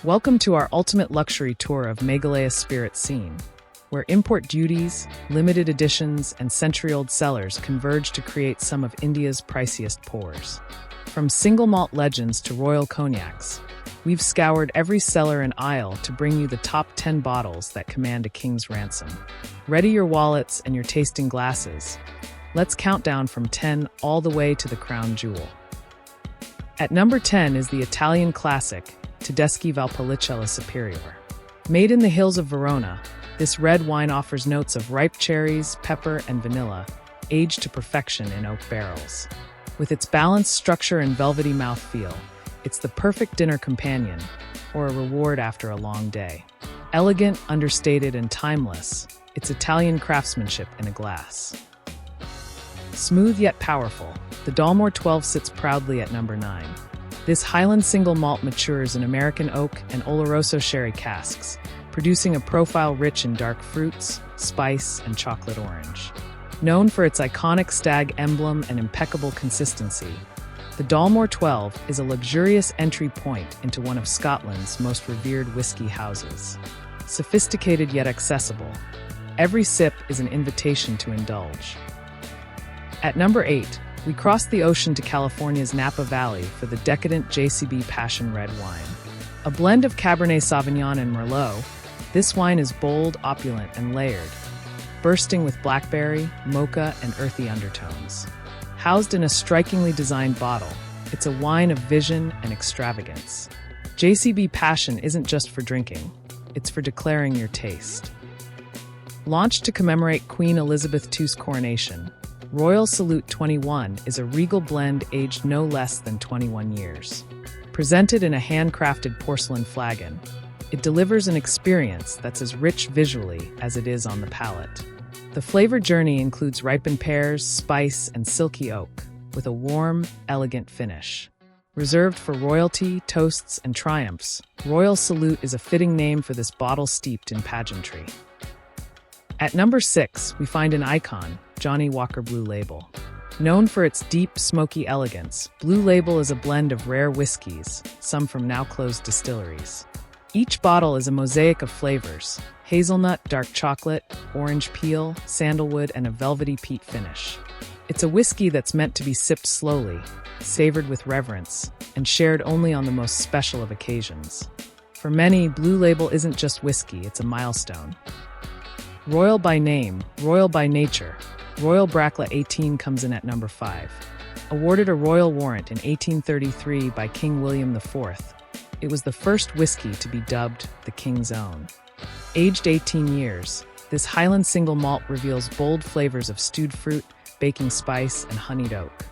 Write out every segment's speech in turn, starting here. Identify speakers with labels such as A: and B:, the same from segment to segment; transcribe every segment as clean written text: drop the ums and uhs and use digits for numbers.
A: Welcome to our ultimate luxury tour of Meghalaya spirit scene, where import duties, limited editions, and century-old cellars converge to create some of India's priciest pours. From single malt legends to royal cognacs, we've scoured every cellar and aisle to bring you the top 10 bottles that command a king's ransom. Ready your wallets and your tasting glasses. Let's count down from 10 all the way to the crown jewel. At number 10 is the Italian classic, Tedeschi Valpolicella Superior. Made in the hills of Verona, this red wine offers notes of ripe cherries, pepper, and vanilla, aged to perfection in oak barrels. With its balanced structure and velvety mouthfeel, it's the perfect dinner companion, or a reward after a long day. Elegant, understated, and timeless, it's Italian craftsmanship in a glass. Smooth yet powerful, the Dalmore 12 sits proudly at number 9. This Highland single malt matures in American oak and Oloroso sherry casks, producing a profile rich in dark fruits, spice, and chocolate orange. Known for its iconic stag emblem and impeccable consistency, the Dalmore 12 is a luxurious entry point into one of Scotland's most revered whiskey houses. Sophisticated yet accessible, every sip is an invitation to indulge. At number 8, we cross the ocean to California's Napa Valley for the decadent JCB Passion Red Wine. A blend of Cabernet Sauvignon and Merlot, this wine is bold, opulent, and layered, bursting with blackberry, mocha, and earthy undertones. Housed in a strikingly designed bottle, it's a wine of vision and extravagance. JCB Passion isn't just for drinking, it's for declaring your taste. Launched to commemorate Queen Elizabeth II's coronation, Royal Salute 21 is a regal blend aged no less than 21 years. Presented in a handcrafted porcelain flagon, it delivers an experience that's as rich visually as it is on the palate. The flavor journey includes ripened pears, spice, and silky oak, with a warm, elegant finish. Reserved for royalty, toasts, and triumphs, Royal Salute is a fitting name for this bottle steeped in pageantry. At number 6, we find an icon, Johnnie Walker Blue Label. Known for its deep, smoky elegance, Blue Label is a blend of rare whiskeys, some from now-closed distilleries. Each bottle is a mosaic of flavors: hazelnut, dark chocolate, orange peel, sandalwood, and a velvety peat finish. It's a whiskey that's meant to be sipped slowly, savored with reverence, and shared only on the most special of occasions. For many, Blue Label isn't just whiskey, it's a milestone. Royal by name, royal by nature, Royal Bracla 18 comes in at number 5. Awarded a royal warrant in 1833 by King William IV, it was the first whiskey to be dubbed the King's Own. Aged 18 years, this Highland single malt reveals bold flavors of stewed fruit, baking spice, and honeyed oak.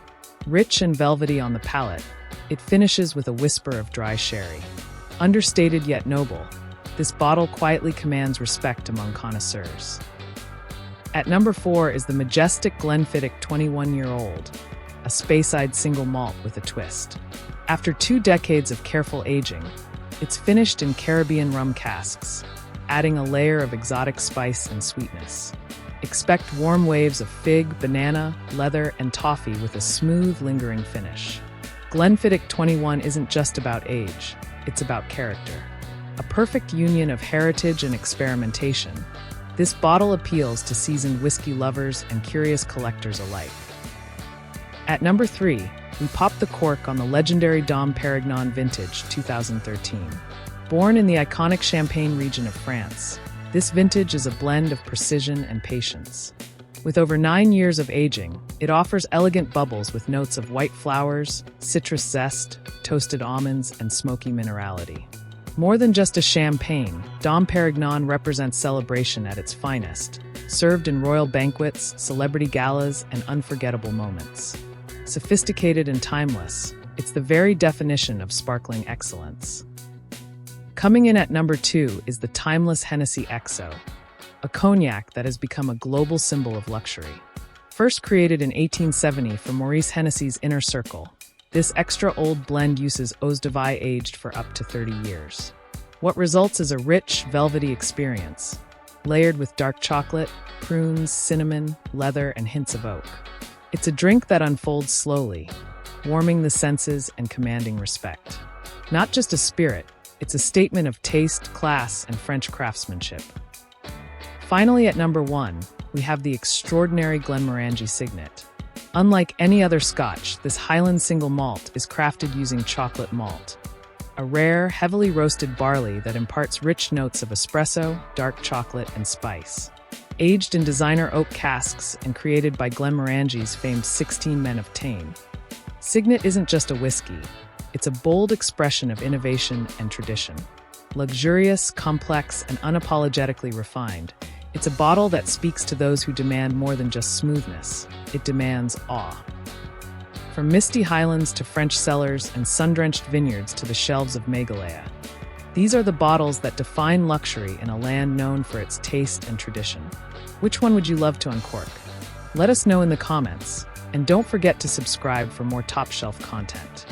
A: Rich and velvety on the palate, it finishes with a whisper of dry sherry. Understated yet noble, this bottle quietly commands respect among connoisseurs. At number 4 is the majestic Glenfiddich 21-year-old, a Speyside single malt with a twist. After 2 decades of careful aging, it's finished in Caribbean rum casks, adding a layer of exotic spice and sweetness. Expect warm waves of fig, banana, leather, and toffee with a smooth, lingering finish. Glenfiddich 21 isn't just about age, it's about character. A perfect union of heritage and experimentation, this bottle appeals to seasoned whiskey lovers and curious collectors alike. At number 3, we pop the cork on the legendary Dom Pérignon Vintage 2013. Born in the iconic Champagne region of France, this vintage is a blend of precision and patience. With over 9 years of aging, it offers elegant bubbles with notes of white flowers, citrus zest, toasted almonds, and smoky minerality. More than just a champagne, Dom Pérignon represents celebration at its finest, served in royal banquets, celebrity galas, and unforgettable moments. Sophisticated and timeless, it's the very definition of sparkling excellence. Coming in at number 2 is the timeless Hennessy XO, a cognac that has become a global symbol of luxury. First created in 1870 for Maurice Hennessy's Inner Circle, this extra-old blend uses Eau de Vie aged for up to 30 years. What results is a rich, velvety experience, layered with dark chocolate, prunes, cinnamon, leather, and hints of oak. It's a drink that unfolds slowly, warming the senses and commanding respect. Not just a spirit, It's a statement of taste, class, and French craftsmanship. Finally, at number 1, we have the extraordinary Glenmorangie Signet. Unlike any other Scotch, this Highland single malt is crafted using chocolate malt, a rare, heavily roasted barley that imparts rich notes of espresso, dark chocolate, and spice. Aged in designer oak casks and created by Glenmorangie's famed 16 Men of Thame, Signet isn't just a whiskey. It's a bold expression of innovation and tradition. Luxurious, complex, and unapologetically refined, it's a bottle that speaks to those who demand more than just smoothness. It demands awe. From misty highlands to French cellars and sun-drenched vineyards to the shelves of Meghalaya, these are the bottles that define luxury in a land known for its taste and tradition. Which one would you love to uncork? Let us know in the comments, and don't forget to subscribe for more top-shelf content.